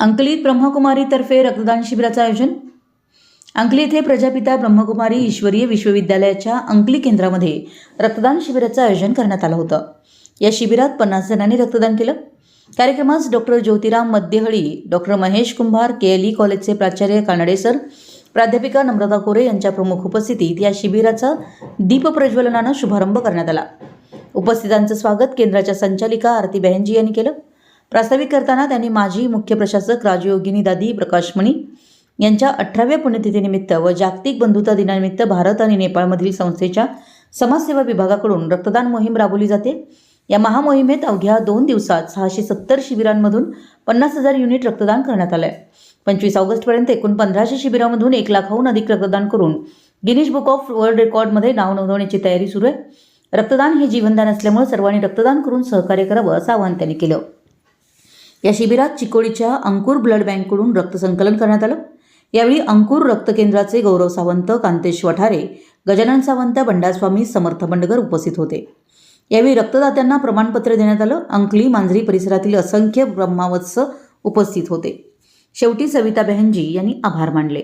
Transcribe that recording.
अंकलीत ब्रह्मकुमारीतर्फे रक्तदान शिबिराचं आयोजन. अंकली येथे प्रजापिता ब्रह्मकुमारी ईश्वरीय विश्वविद्यालयाच्या अंकली केंद्रामध्ये रक्तदान शिबिराचं आयोजन करण्यात आलं होतं. या शिबिरात 50 जणांनी रक्तदान केलं. कार्यक्रमास डॉक्टर ज्योतिराम मध्यहळी, डॉक्टर महेश कुंभार, KLE कॉलेजचे प्राचार्य कानडे सर, प्राध्यापिका नम्रता कोरे यांच्या प्रमुख उपस्थितीत या शिबिराचा दीप प्रज्वलनानं शुभारंभ करण्यात आला. उपस्थितांचं स्वागत केंद्राच्या संचालिका आरती बहनजी यांनी केलं. प्रास्ताविक करताना त्यांनी माजी मुख्य प्रशासक राजयोगिनी दादी प्रकाशमणी यांच्या 18व्या पुण्यतिथीनिमित्त व जागतिक बंधुता दिनानिमित्त भारत आणि नेपाळमधील संस्थेच्या समाजसेवा विभागाकडून रक्तदान मोहीम राबवली जाते. या महामोहिमेत अवघ्या 2 दिवसात 670 शिबिरांमधून 50,000 युनिट रक्तदान करण्यात आलंय. 25 ऑगस्टपर्यंत एकूण 1500 शिबिरांमधून 1 लाखाहून अधिक रक्तदान करून गिनीज बुक ऑफ वर्ल्ड रेकॉर्डमध्ये नाव नोंदवण्याची तयारी सुरू आहे. रक्तदान हे जीवनदान असल्यामुळे सर्वांनी रक्तदान करून सहकार्य करावं असं आवाहन त्यांनी केलं. या शिबिरात चिकोडीच्या अंकुर ब्लड बँककडून रक्त संकलन करण्यात आलं. यावेळी अंकुर रक्त केंद्राचे गौरव सावंत, कांतेश वठारे, गजानन सावंत, बंडास्वामी, समर्थ बंडगर उपस्थित होते. यावेळी रक्तदात्यांना प्रमाणपत्र देण्यात आलं. अंकली मांजरी परिसरातील असंख्य ब्रह्मावत्स उपस्थित होते. शेवटी सविता बहनजी यांनी आभार मानले.